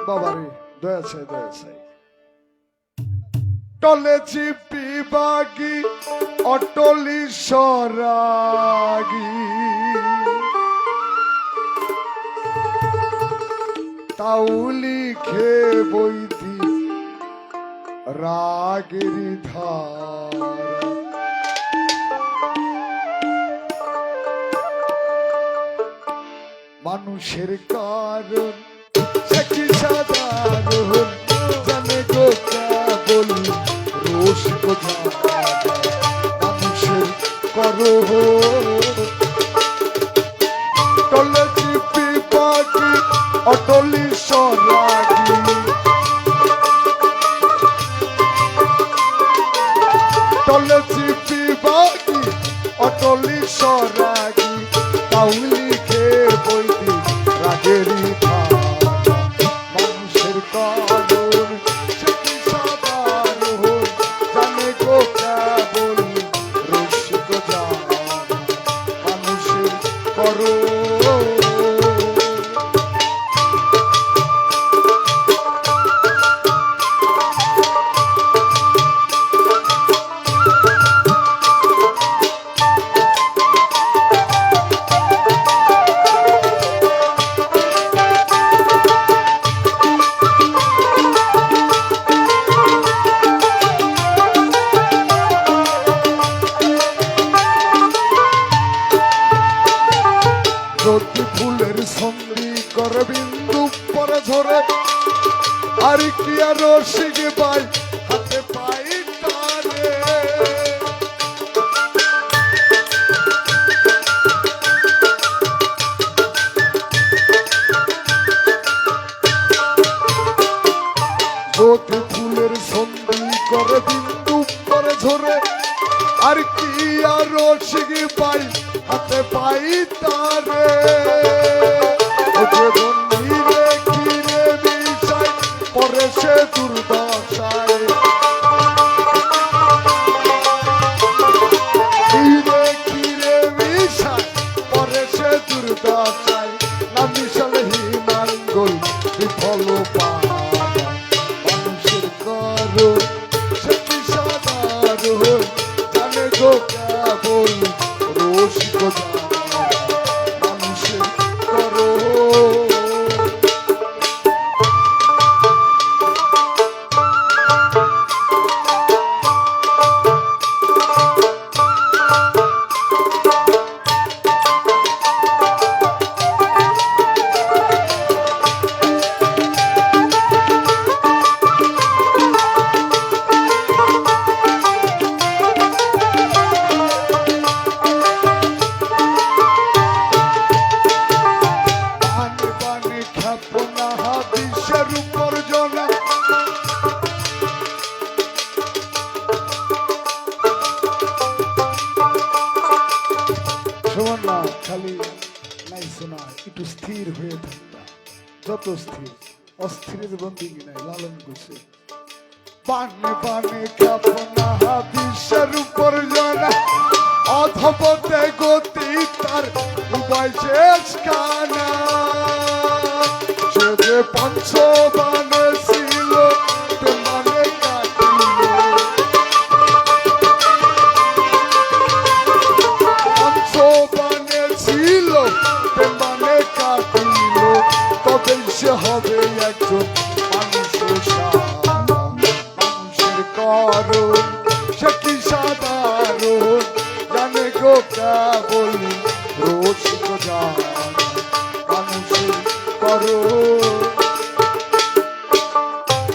বাবারে দয়া চাই দয়া চাই টলে চিপি বাগি অটলি সরাগি তাউলি খে বইতি রাগের ধার মানুষের কারণ সে কি সাধারণ জানে গো কেবল রসিক মানুষের করো টলে চিপি বাগি অটলি সরাগি টলে চিপি বাগি অটলি সরাগি তাউলি খে বইতি রাগেরি মানুষের কারণ সে কি সাধারণ জানে গো কেবল রসিক মানুষের করো যদি ফুলের সঙ্গী করে বিন্দু পরে ধরে আর কি আর রসিক পাই হাতে পাই তারে যদি ফুলের সঙ্গী করে বিন্দু পরে ধরে আর কি আর রসিক পাই হাতে পাই তারে বন্দিরে কিরে বিষয় পরে সে দুর্দশায় কিরে বিষয় পরে সে দুর্দশায় না মিশালে হিমাঙ্গল বিফল মানুষের করো সে কি সাধারণ জানে গো কেবল রসিক মানুষের করো খালি নাই শোনা একটু স্থির হয়ে থাকতা যত স্থির অস্থিরের বন্দিগি নাই লালন করছে পানে পানে কাপনা বিশ্বের উপর জানা অধপতে গতি তার উপায় শেষ কানা সে যে পঞ্চবানে ছিল মানে সে হবে একজন মানুষের করণ সে কি সাধারণ জানে গো কেবল রসিক মানুষের করণ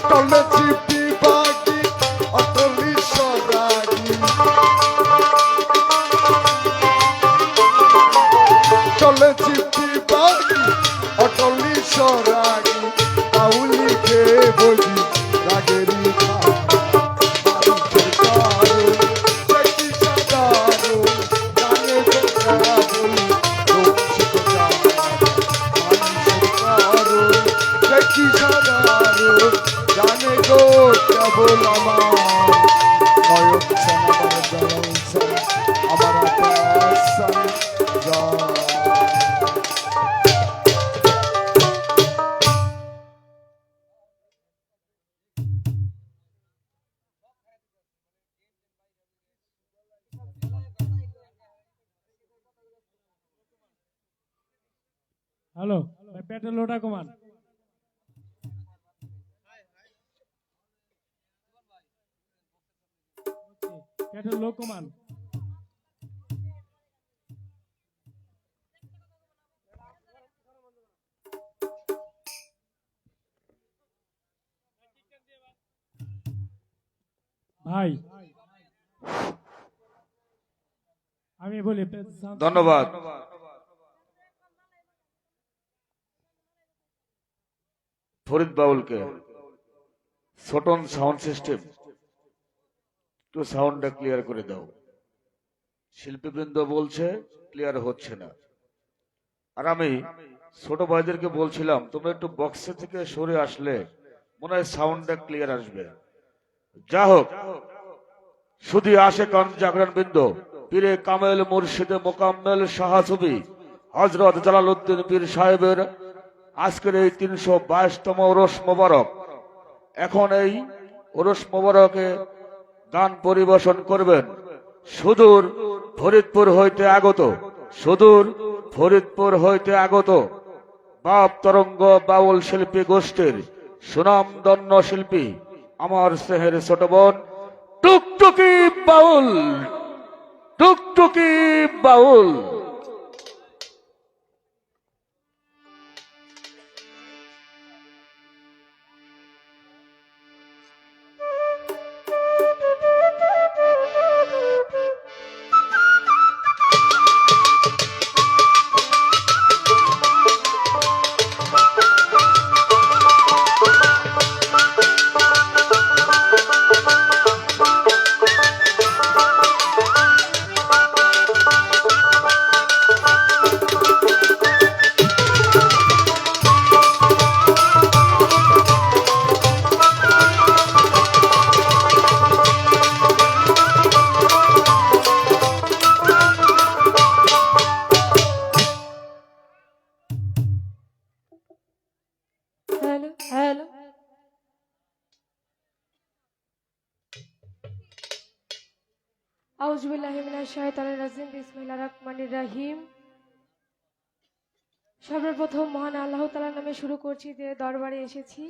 টলে চিপি বাগি অটলি সরাগি টলে চিপি বাগি অটলি সরাগি তাউলি খে বলি রাগেরি মানুষের কারণ সে কি সাধারণ জানে গো কেবল হ্যালো, পেটের লোটা কমান, পেটের লোক কমান। ভাই আমি বলি ধন্যবাদ। ফরিদ বাউলকে ছোটন সাউন্ড সিস্টেম একটু সাউন্ডটা ক্লিয়ার করে দাও। শিল্পীবৃন্দ বলছে ক্লিয়ার হচ্ছে না। আর আমি ছোট ভাইদেরকে বলছিলাম তোমরা একটু বক্সে থেকে সরে আসলে মনে হয় সাউন্ডটা ক্লিয়ার আসবে। যা হোক, শুধু আসে কান জাগরণ বৃন্দ, পীরে কামেল মুর্শিদে মোকাম্মেল শাহসুবি হজরত জালালউদ্দিন পীর সাহেবের আজকের এই ৩২২তম ওরস মোবারক। এখন এই ওরস মোবারকে গান পরিবেশন করবেন সুদূর ফরিদপুর হইতে আগত, সুদূর ফরিদপুর হইতে আগত বাপ তরঙ্গ বাউল শিল্পী গোষ্ঠীর সুনামধন্য শিল্পী আমার স্নেহের ছোট বোন টুকটুকি বাউল, টুকটুকি বাউল। হ্যালো হ্যালো, আউযুবিল্লাহি মিনাশ শাইতানির রাজিম, বিসমিল্লাহির রহমানির রহিম। সর্বপ্রথম মহান আল্লাহ তাআলার নামে শুরু করছি যে দরবারে এসেছি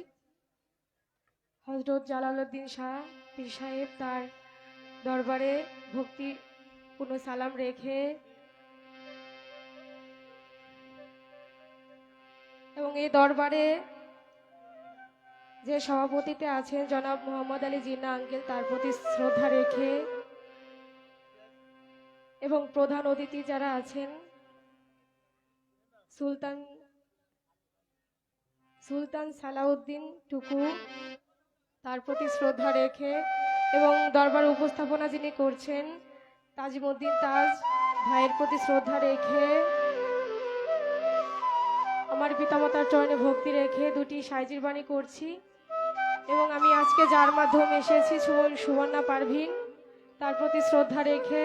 হযরত জালালউদ্দিন শাহ পীর সাহেব, তার দরবারে ভক্তিপূর্ণ সালাম রেখে এবং এই দরবারে যে সভাপতিতে আছেন জনাব মোহাম্মদ আলী জিন্না আঙ্কেল, তার প্রতি শ্রদ্ধা রেখে এবং প্রধান অতিথি যারা আছেন সুলতান সালাউদ্দিন টুকু, তার প্রতি শ্রদ্ধা রেখে এবং দরবার উপস্থাপনা যিনি করছেন তাজিমউদ্দিন তাজ ভাইয়ের প্রতি শ্রদ্ধা রেখে আমার পিতামাতার চরণে ভক্তি রেখে দুটি সাইজির বাণী করছি। এবং আমি আজকে যার মাধ্যমে এসেছি সুবর্ণা পারভিন, তার প্রতি শ্রদ্ধা রেখে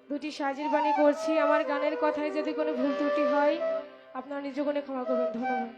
দুটি সাইজির বাণী করছি। আমার গানের কথায় যদি কোনো ভুল ত্রুটি হয় আপনারা নিজ গুণে ক্ষমা করবেন। ধন্যবাদ।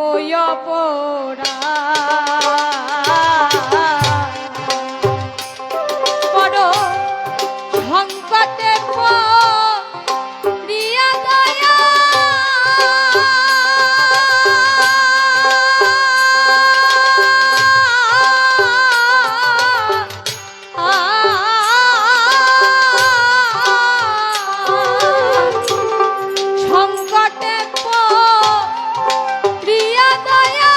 মই পোড়া বড় সংকটে পড়িয়া দয়া সংকটে পড়িয়া দয়া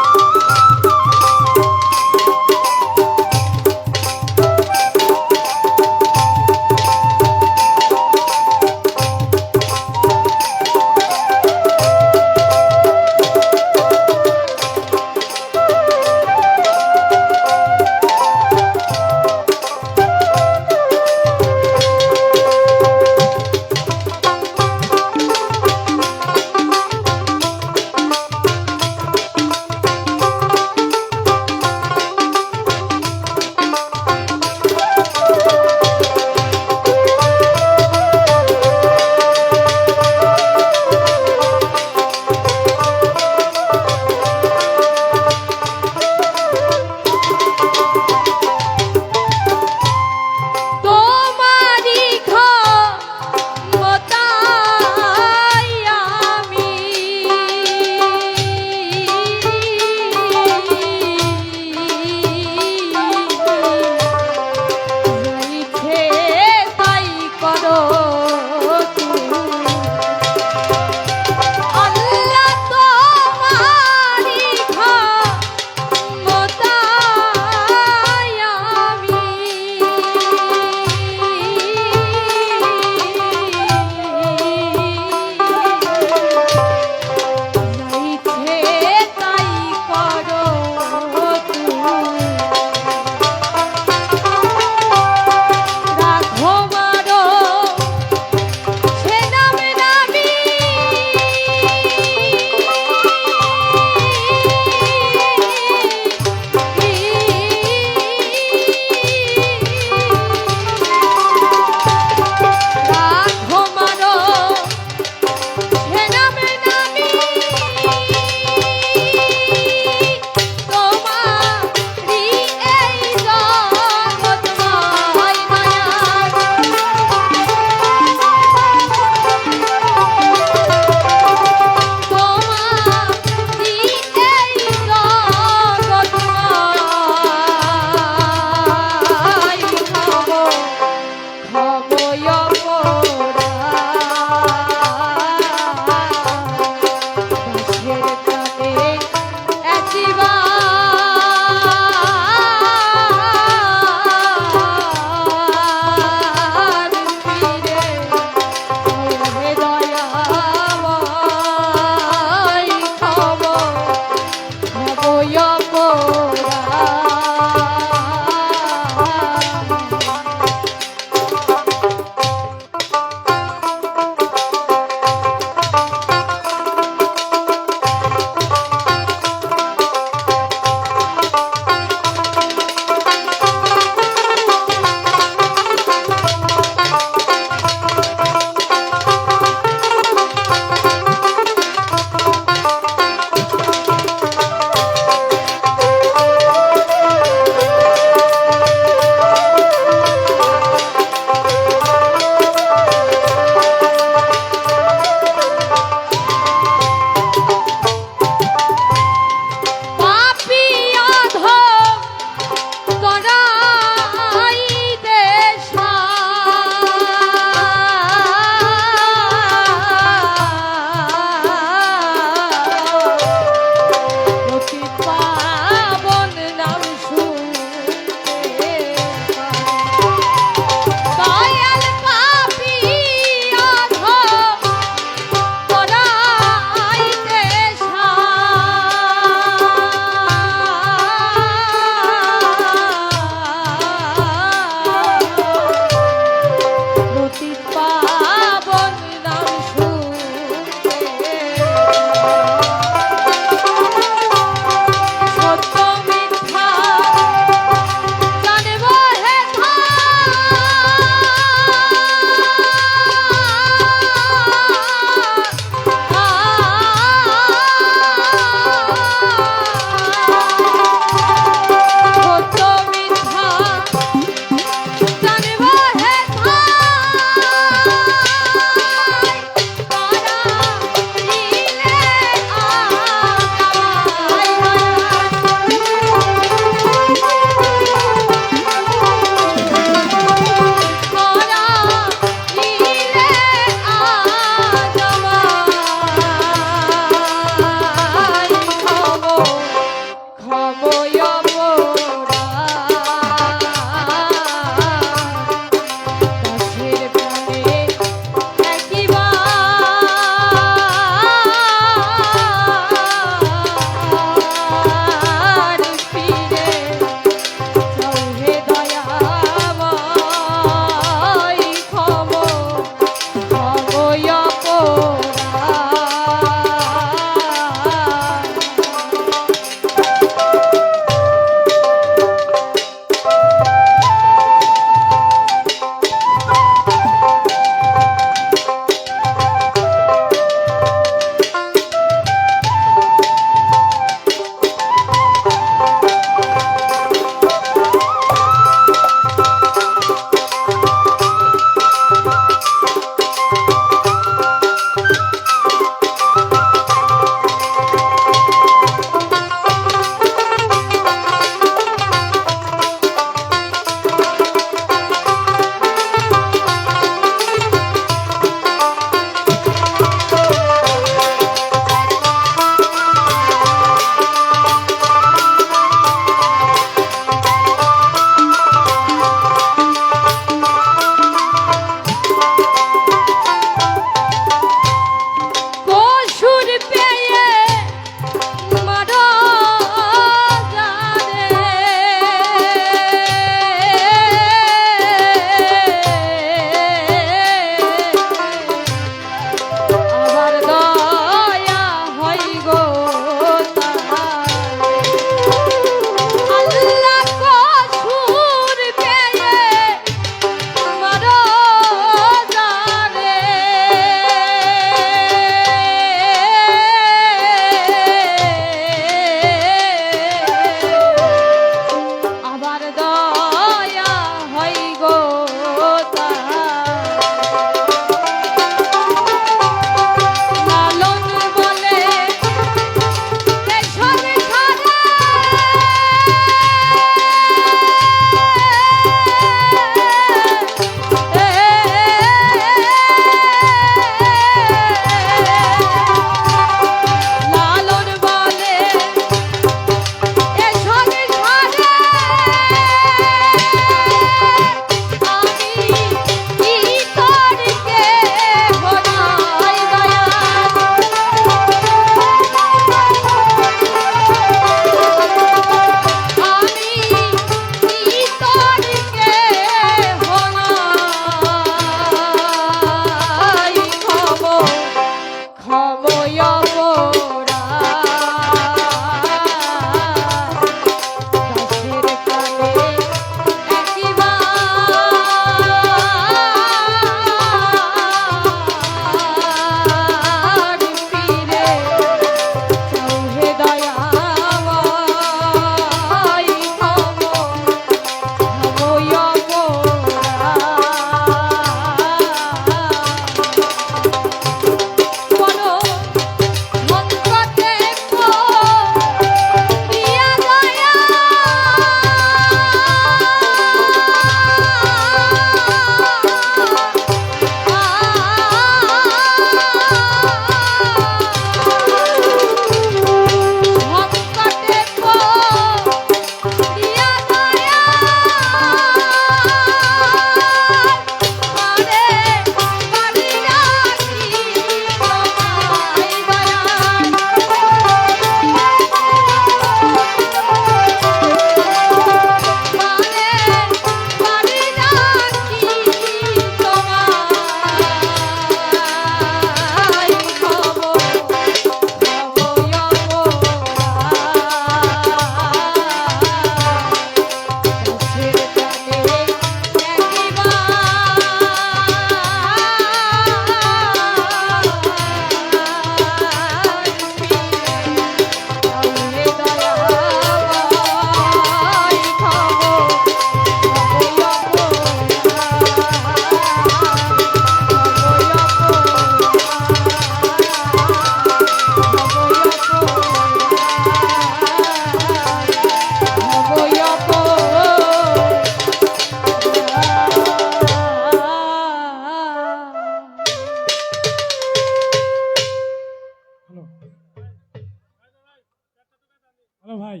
হ্যালো ভাই,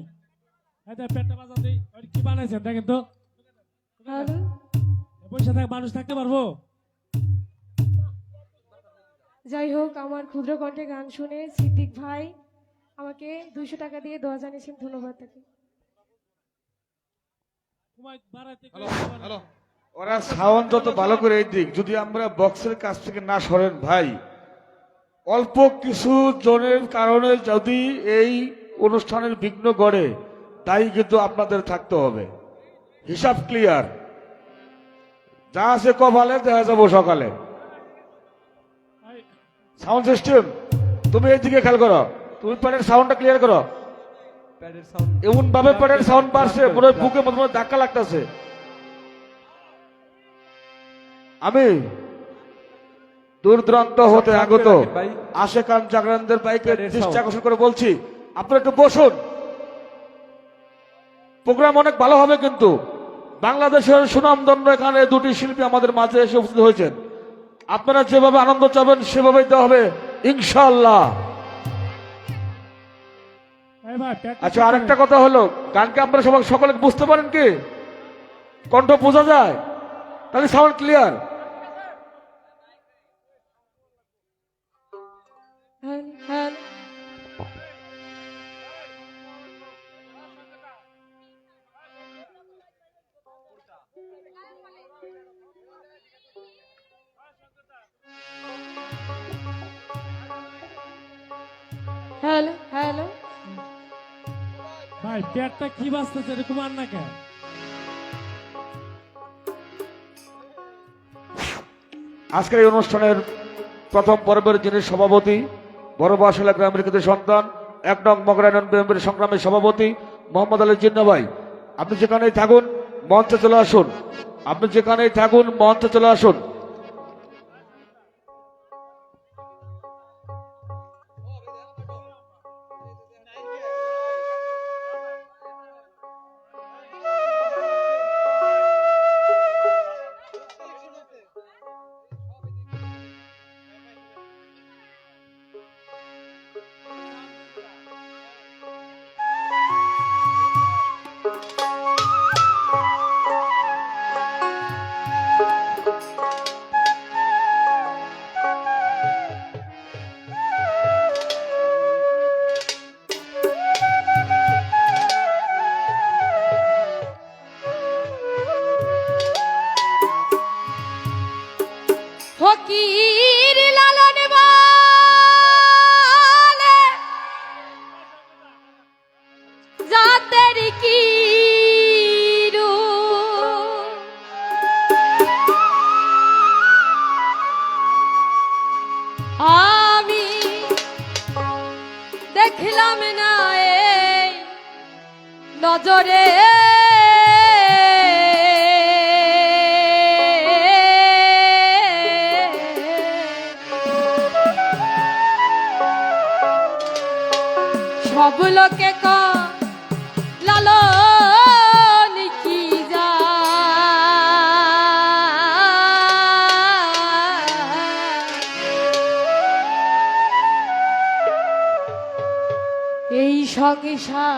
এই যে পেটটা বাজার দিই, ওই কি বানাইছেন দেখেন তো। হ্যালো পয়সা থাকে মানুষ থাকতে পারবো? যাই হোক, আমার ক্ষুদ্র কণ্ঠে গান শুনে সিদ্দিক ভাই আমাকে 200 টাকা দিয়ে দোয়া জানিয়েছেন, ধন্যবাদ তাকে। তোমায় বাড়াইতে ওরা সাউন্ড যত ভালো করে এই দিক, যদি আমরা বক্সের কাছ থেকে না সরেন ভাই, অল্প কিছু জনের কারণে যদি এই অনুষ্ঠানের বিঘ্ন ঘটে, তাই কিন্তু আপনাদের থাকতে হবে। হিসাব ক্লিয়ার, যা আছে কপালে দেখা যাবো সকালে। সাউন্ড সিস্টেম তুমি এইদিকে খেয়াল করো, তুমি প্যাডের সাউন্ডটা ক্লিয়ার করো। এমন ভাবে প্যাডের সাউন্ড বাড়ছে মনে হয় বুকে মধ্যে মধ্যে ধাক্কা লাগতেছে। আমি দূর দূরান্ত হতে আগত আশেকান জাগরানদের বাইকে দৃষ্টি আকর্ষণ করে বলছি, আপনারা একটু বসুন, প্রোগ্রাম অনেক ভালো হবে। কিন্তু বাংলাদেশের সুনামধন্য এখানে দুটি শিল্পী আমাদের মাঝে এসে উপস্থিত হয়েছেন, আপনারা যেভাবে আনন্দ চাবেন সেভাবেই দেওয়া হবে ইনশাআল্লাহ। এই ভাই, পেটটা আচ্ছা, আরেকটা কথা হলো, গানকে আপনারা সবাই সকলে বুঝতে পারেন কি? কণ্ঠ বোঝা যায়? তাহলে sound clear. Hello hello hello hello ভাই, পেটটা কি বাজতেছে এরকম আর না কেন? আজকের এই অনুষ্ঠানের প্রথম পর্বের যিনি সভাপতি, বড় বাসলা গ্রামের কৃতি সন্তান, 1 নং মগরায়ন বিএনপির সংগ্রামের সভাপতি মোহাম্মদ আলী জিন্না ভাই, আপনি যেখানেই থাকুন মঞ্চে চলে আসুন। আপনি যেখানেই থাকুন মঞ্চে চলে আসুন। ফকির লালন বলে জাতের কি রূপ, আমি দেখলাম না এই নজরে। সব লোকে লালন কি যায় এই সংসার।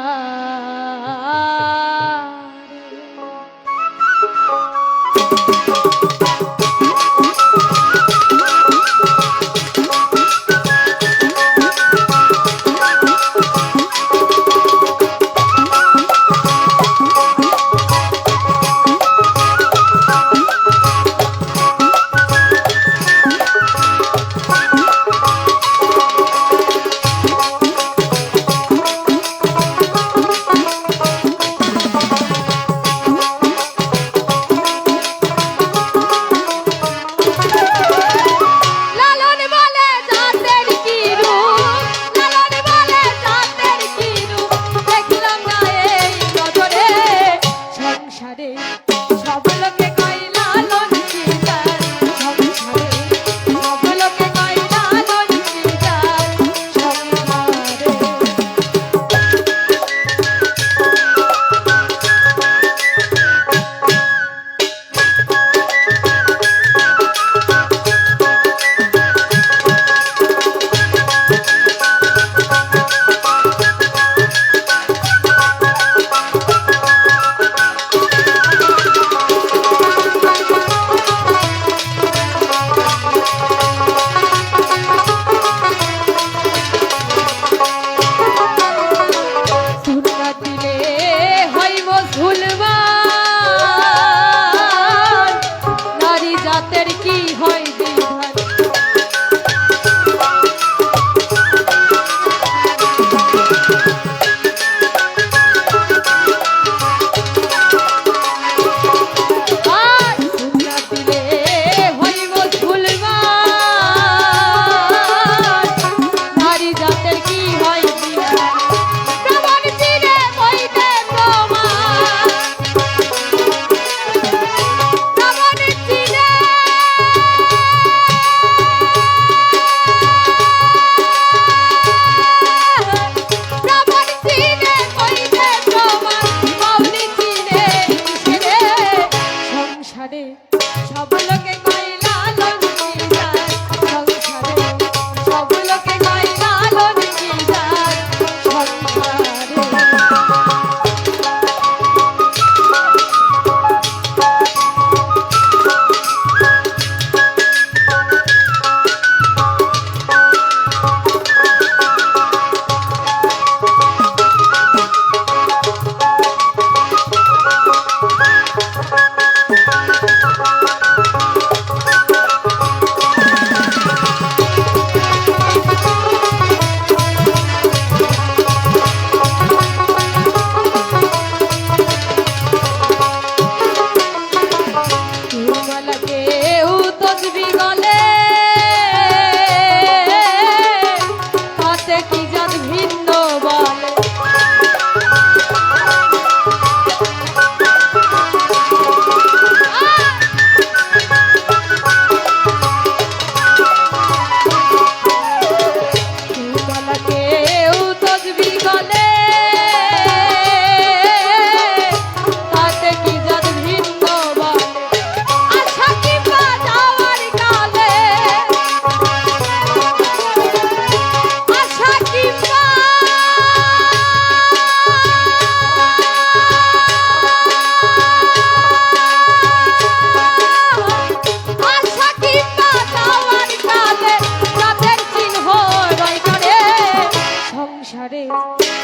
সংসারে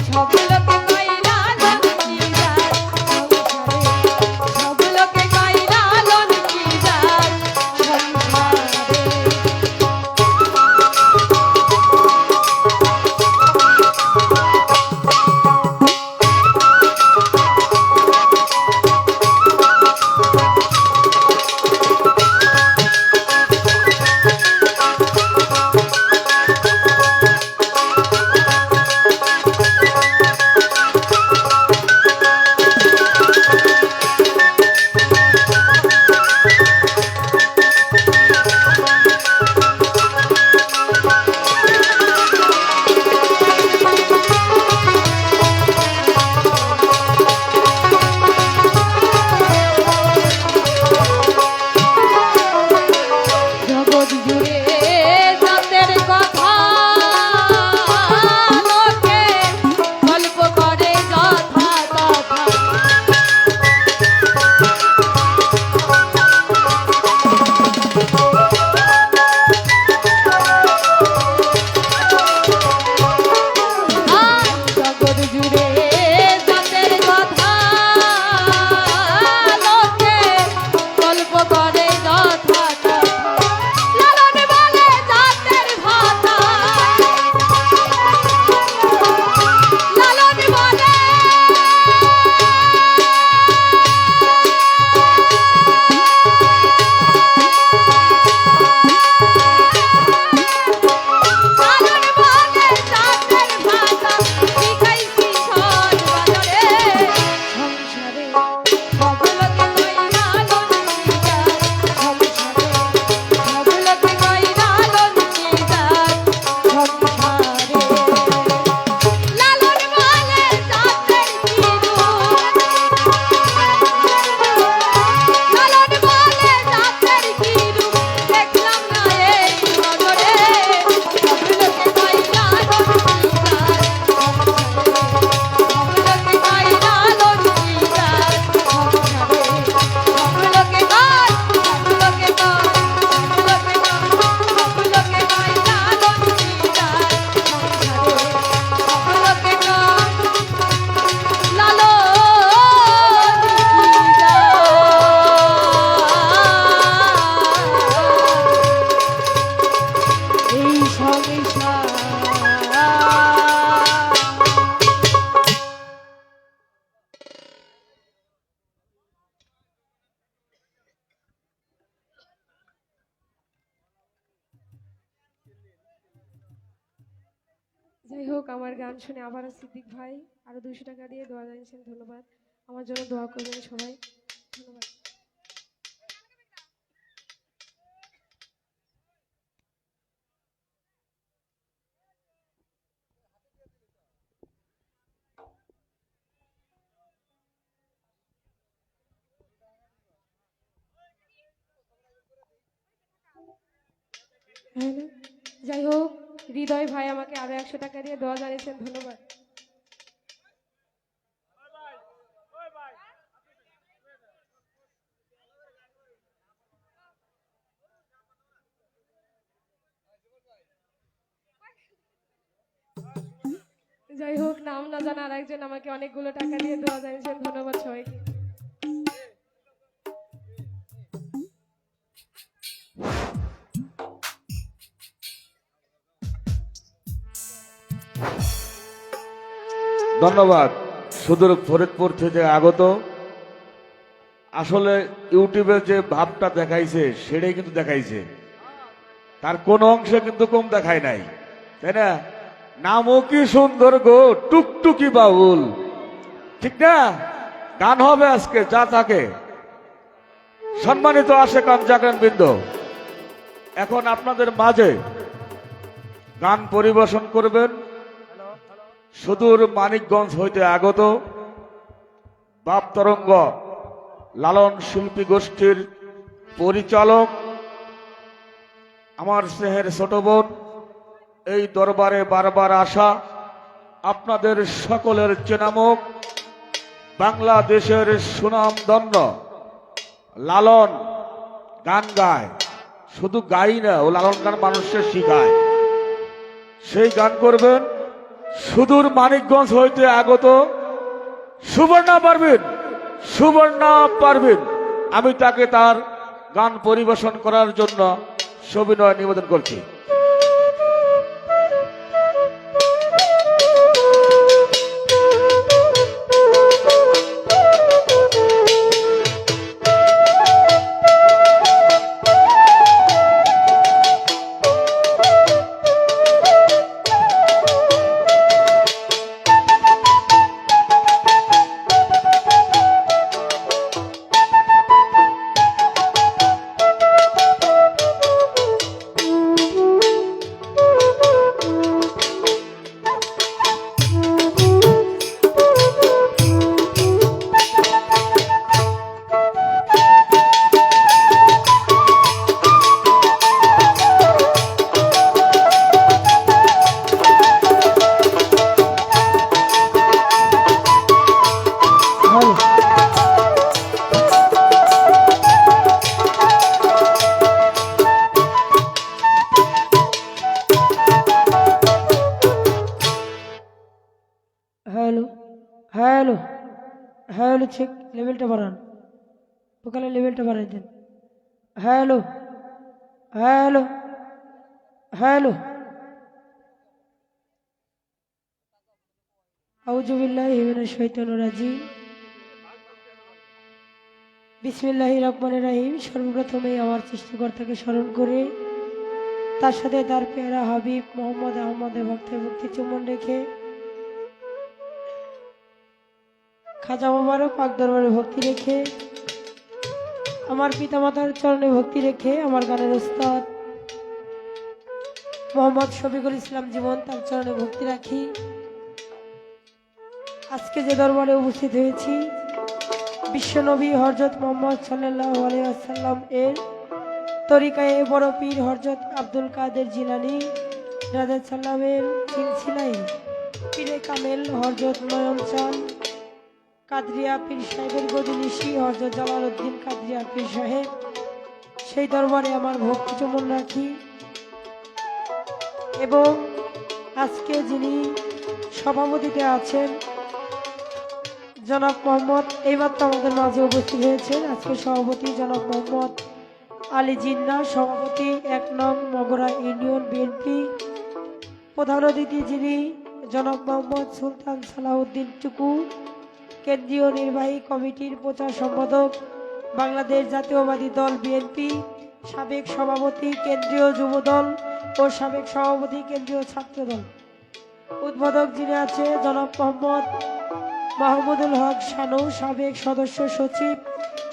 সব লোকে কইরা লঙ্কি যার সংসারে সব লোকে কইরা লঙ্কি যার সংসারে জগৎ জুড়ে জাতের কথা লোকে গল্প করে যথা তথা জগৎ জুড়ে জাতের কথা লোকে গল্প করে যথা তথা লালন বলে জাতের ভাতা লালন বলে লালন বলে জাতের ভাতা শিখাইছি সর বাজারে সংসারে সব লোকে কইরা লঙ্কি যার সংসারে সব লোকে কইরা লঙ্কি যার সংসারে লালন বলে জাতের কি রূপ লালন বলে জাতের কি রূপ দেখলাম না এই নজরে সব লোকে কইরা লঙ্কি যার সংসারে সব লোকে কইরা লঙ্কি যার সংসারে সব লোকে কর সব লোকে কর সব লোকে কর সব লোকে কইরা লঙ্কি যার সংসারে সব লোকে কর লালন কি যায় এই সংসার যাই হোক আমার গান শুনে আবারও সিদ্দিক ভাই আরো 200 টাকা দিয়ে দোয়া জানিয়েছেন ধন্যবাদ আমার জন্য দোয়া করবেন সবাই ধন্যবাদ হ্যালো যাই হোক হৃদয় ভাই আমাকে আরো 100 টাকা দিয়ে দোয়া জানিয়েছেন ধন্যবাদ যাই হোক নাম না জানা আরেকজন আমাকে অনেকগুলো টাকা দিয়ে দোয়া জানিয়েছেন ধন্যবাদ সবাইকে ধন্যবাদ সুদূর ফরিদপুর থেকে আগত। আসলে ইউটিউবে যে ভাবটা দেখাইছে সেটাই কিন্তু দেখাইছে, তার কোন অংশে কিন্তু কম দেখায় নাই, তাই না? নামও কি সুন্দর গো টুকটুকি বাউল, ঠিক না? গান হবে আজকে যা থাকে। সম্মানিত আশেকান জাগরণ বৃন্দ, এখন আপনাদের মাঝে গান পরিবেশন করবেন সুদূর মানিকগঞ্জ হইতে আগত বাপ তরঙ্গ লালন শিল্পী গোষ্ঠীর পরিচালক আমার স্নেহের ছোট বোন, এই দরবারে বারবার আসা আপনাদের সকলের চেনামুখ বাংলাদেশের সুনামধন্য লালন গান গায়, শুধু গাই না, ও লালন গান মানুষকে শিখায়। সেই গান করবেন সুদূর মানিকগঞ্জ হইতে আগত সুবর্ণা পারবেন, সুবর্ণা পারবেন, আমি তাকে তার গান পরিবেশন করার জন্য সবিনয় নিবেদন করছি। হ্যালো হ্যালো হ্যালো চেক, লেভেলটা বাড়ান, ভোকালের লেভেলটা বাড়াই দেন। Hello hello hello. আউযু বিল্লাহি মিনাশ শাইতানির রাজিম। বিসমিল্লাহির রহমানির রহিম। সর্বপ্রথমেই আমার সৃষ্টিকর্তাকে স্মরণ করে তার সাথে তার পেয়ারা হাবিব মোহাম্মদ আহমদের ভক্তের ভক্তি চুম্বন রেখে খাজা বাবারও পাক দরবারে ভক্তি রেখে আমার পিতামাতার চরণে ভক্তি রেখে আমার গানের উস্তাদ মোহাম্মদ শফিকুল ইসলাম জীবন তার চরণে ভক্তি রাখি। আজকে যে দরবারে উপস্থিত হয়েছি বিশ্বনবী হযরত মুহাম্মদ সাল্লাল্লাহু আলাইহি ওয়াসাল্লাম এর তরিকায়ে বড় পীর হযরত আব্দুল কাদের জিলানী রাদিয়াল্লাহু সাল্লামের সিলসিলায় পীরে কামেল হযরত নয়ন চাঁদ কাদরিয়া পীর সাহেবের গদিনিশি হযরত জালালউদ্দিন কাদরিয়া পীর সাহেব, সেই দরবারে আমার ভক্তি চমন রাখি। এবং আজকে যিনি সভাপতিতে আছেন জনাব মোহাম্মদ, এইমাত্র আমাদের মাঝে উপস্থিত হয়েছেন আজকে সভাপতি জনাব মোহাম্মদ আলী জিন্না, সভাপতি ১ নং মগরা ইউনিয়ন বিএনপি। প্রধান অতিথি যিনি জনাব মোহাম্মদ সুলতান সালাউদ্দিন টুকু, কেন্দ্রীয় নির্বাহী কমিটির প্রচার সম্পাদক বাংলাদেশ জাতীয়বাদী দল বিএনপি, সাবেক সভাপতি কেন্দ্রীয় যুবদল ও সাবেক সভাপতি কেন্দ্রীয় ছাত্রদল। উদ্বোধক যিনি আছে জনাব মোহাম্মদ মাহমুদুল হক শানু, সাবেক সদস্য সচিব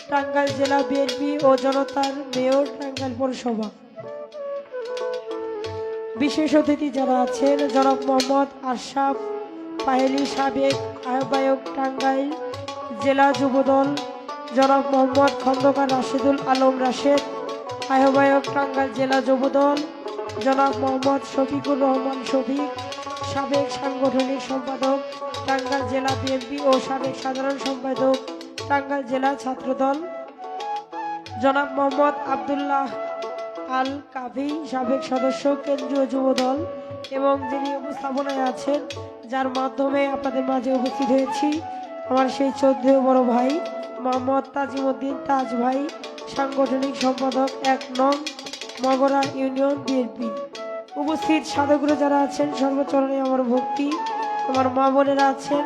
টাঙ্গাইল জেলা বিএনপি ও জনতার মেয়র টাঙ্গাইল পৌরসভা। বিশেষ অতিথি যারা আছেন জনাব মোহাম্মদ আশরাফ পাহেলি, সাবেক আহ্বায়ক টাঙ্গাইল জেলা যুবদল, জনাব মোহাম্মদ খন্দকার রাশেদুল আলম রাশেদ, আহ্বায়ক টাঙ্গাইল জেলা যুবদল, জনাব মোহাম্মদ শফিকুর রহমান শফিক, সাবেক সাংগঠনিক সম্পাদক টাঙ্গাইল জেলা বিএনপি ও সাবেক সাধারণ সম্পাদক টাঙ্গাইল জেলা ছাত্রদল, জনাব মোহাম্মদ আব্দুল্লাহ আল কাভি, সাবেক সদস্য কেন্দ্রীয় যুবদল। এবং যিনি উপস্থাপনায় আছেন যার মাধ্যমে আপনাদের মাঝে উপস্থিত হয়েছি আমার সেই চৌধুরী বড় ভাই মোহাম্মদ তাজিমউদ্দিন তাজ ভাই, সাংগঠনিক সম্পাদক ১ নং মগরা ইউনিয়ন বিএনপি। উপস্থিত সাধকগুরু যারা আছেন সর্বচরণে আমার ভক্তি, আমার মা বোনেরা আছেন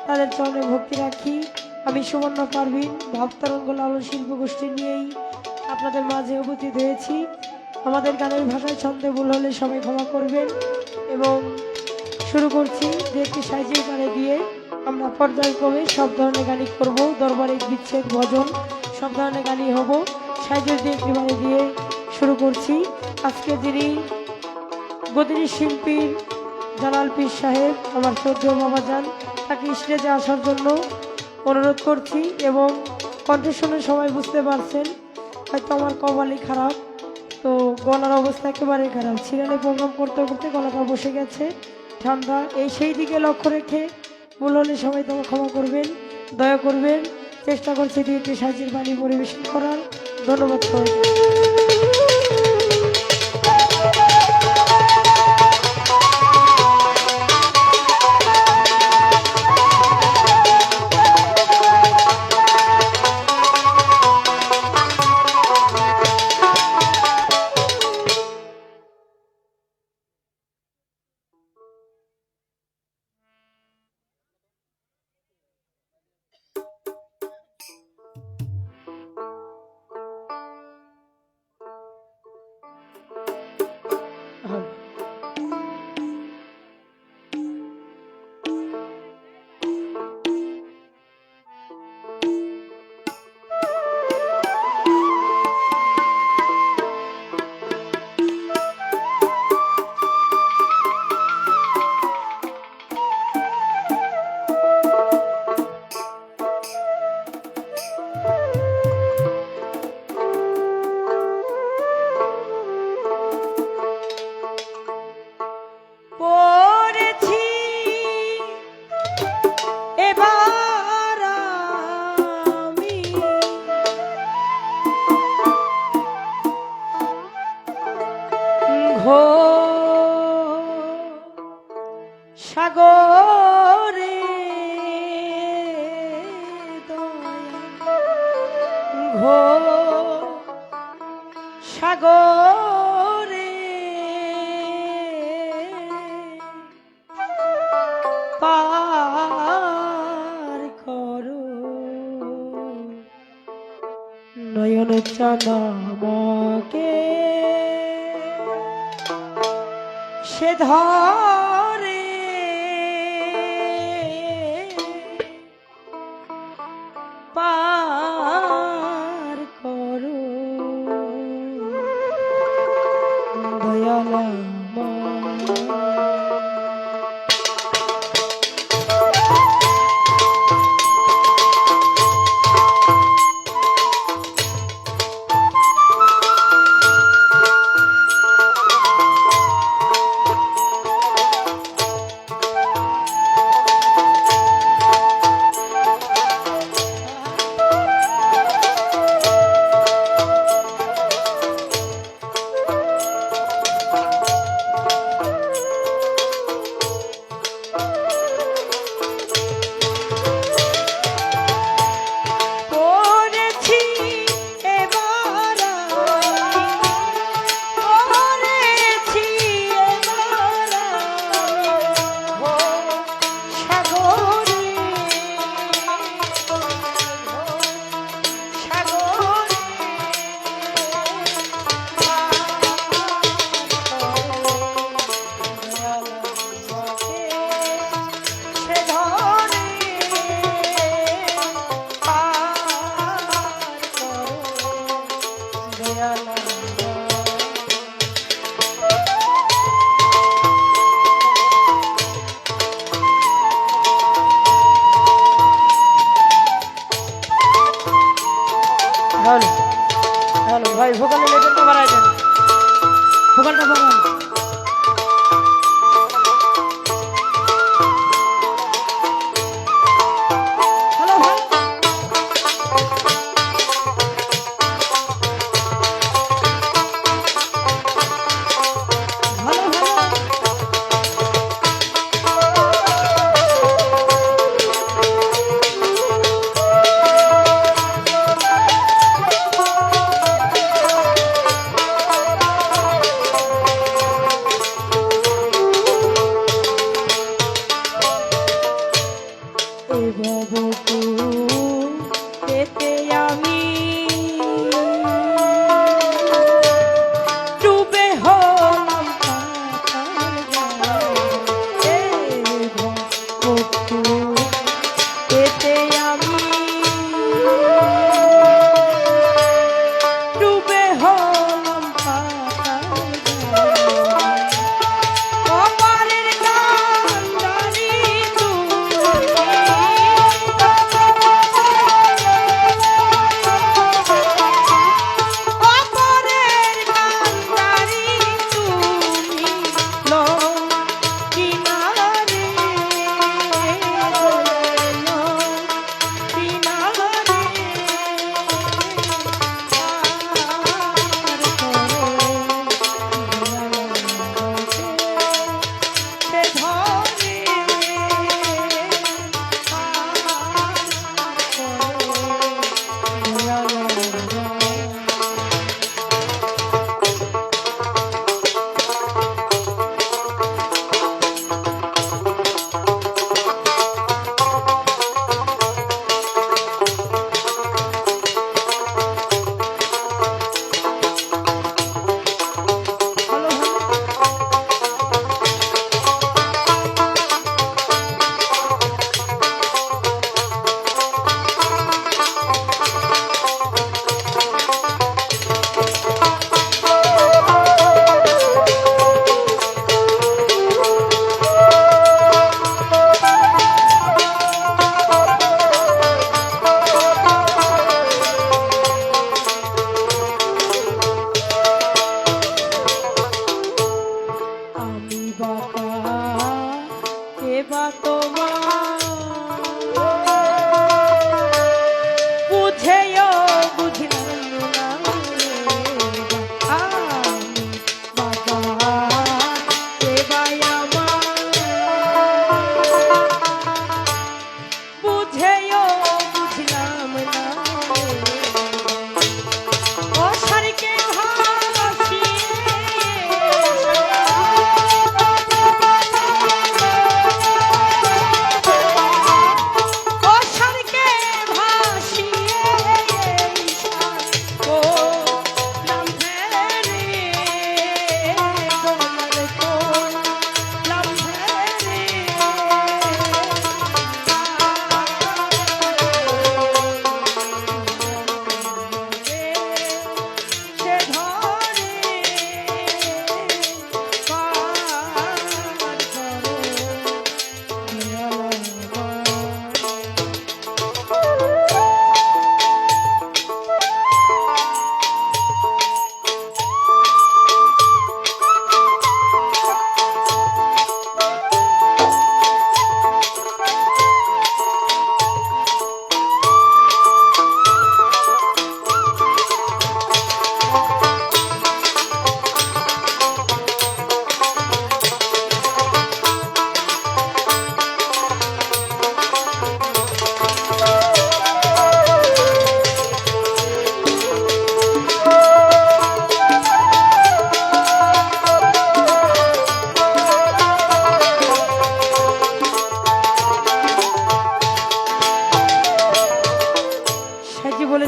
তাদের চরণে ভক্তি রাখি। আমি সুবর্ণা পারভিন ভাবতরঙ্গ লালন শিল্প গোষ্ঠী নিয়েই আপনাদের মাঝে উপস্থিত হয়েছি। আমাদের গানের ভাষায় ছন্দে ভুল হলে সবাই ক্ষমা করবেন। এবং শুরু করছি যে একটি সাইজের গানে দিয়ে আমরা পর্যায়ক্রমে সব ধরনের গানই করব, দরবারে বিচ্ছেদ ভজন সব ধরনের গানই হব। সাইজের দিয়ে একটি গানে দিয়ে শুরু করছি। আজকে যিনি গদিনী শিল্পীর জালাল পীর সাহেব আমার শ্রদ্ধেয় বাবা যান, তাকে স্টেজে আসার জন্য অনুরোধ করছি। এবং কণ্ঠের শুনে সবাই বুঝতে পারছেন হয়তো আমার কপালই খারাপ, তো গলার অবস্থা একেবারে খারাপ। সিরিয়ালে প্রোগ্রাম করতে করতে গলাটা বসে গেছে, ঠান্ডা। সেই দিকে লক্ষ্য রেখে ভুল হলে সবাই তোমার ক্ষমা করবেন, দয়া করবেন। চেষ্টা করছি দুই একটি সাহায্যের বাণী পরিবেশন করার। ধন্যবাদ সবাইকে। নয়ন চাঁদামাকে সে ধরে পার করো দয়ালা হ্যালো হ্যালো ভাই ভোকালের লেভেলটা বাড়াই দেন ভোকালটা বাড়ান হ্যালো ভাই হ্যালো হ্যালো এতে আমি ডুবে হলাম এতে আমি ডুবে হলাম কপালের কান্দারি তুমি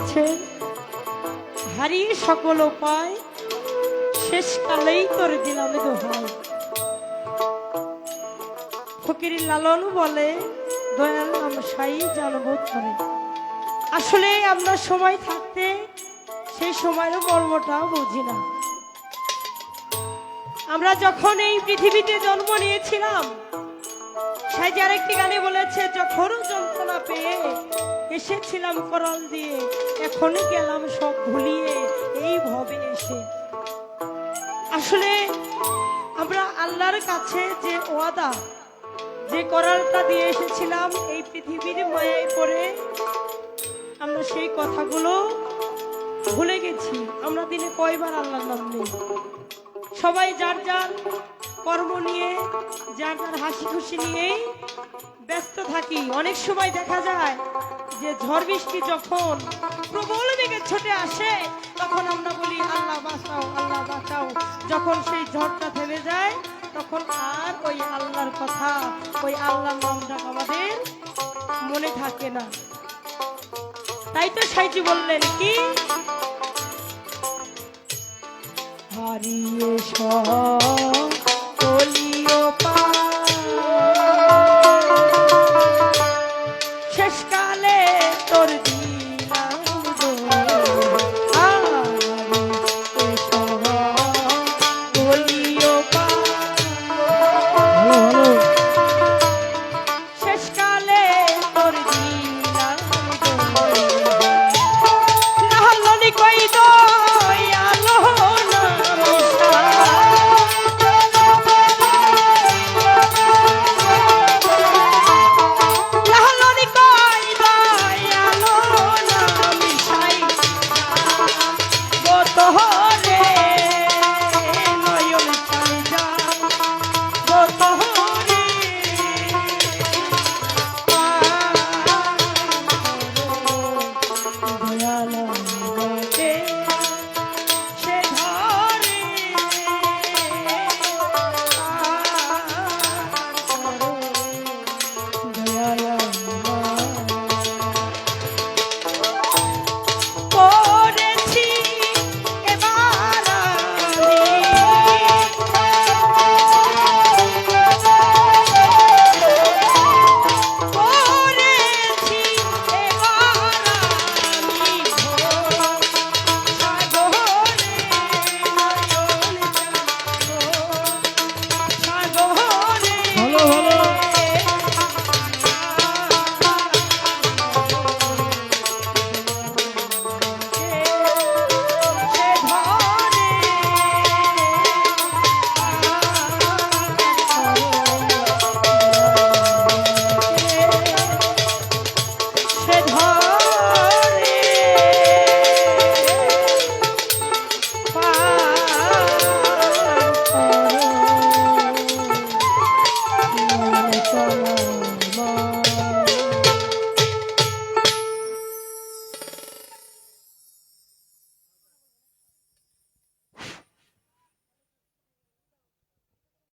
বলেছেন, হারিয়ে সকল উপায় শেষ কালেই করে দিলাম দোহাই। ফকির লালন বলে, দয়াল আমসাই জানবো ধরে। আসলে আমরা সময় থাকতে সেই সময়ের মর্মটাও বুঝি না। আমরা যখন এই পৃথিবীতে জন্ম নিয়েছিলাম, সাইজি আরেকটি গানে বলেছে, যখন যন্ত্রণা পেয়ে এসেছিলাম করাল দিয়ে, এখন গেলাম সব ভুলিয়ে এই ভবে এসে। আসলে আমরা আল্লাহর কাছে যে ওয়াদা, যে করালটা দিয়ে এসেছিলাম এই পৃথিবীর মায়ায় পড়ে, আমরা সেই কথাগুলো ভুলে গেছি। আমরা দিনে কয়বার আল্লাহর নাম নেই। সবাই যার যার কর্ম নিয়ে, যার যার হাসি খুশি নিয়েই ব্যস্ত থাকি। অনেক সময় দেখা যায় যে ঝড় বৃষ্টি যখন প্রবল বেগে ছুটে আসে, তখন আমরা বলি আল্লাহ বাঁচাও, আল্লাহ বাঁচাও। যখন সেই ঝড়টা থেমে যায়, তখন আর ওই আল্লাহর কথা, ওই আল্লাহর নামটা আমাদের মনে থাকে না। তাই তো সাইজি বললেন কি, হারিয়ে সব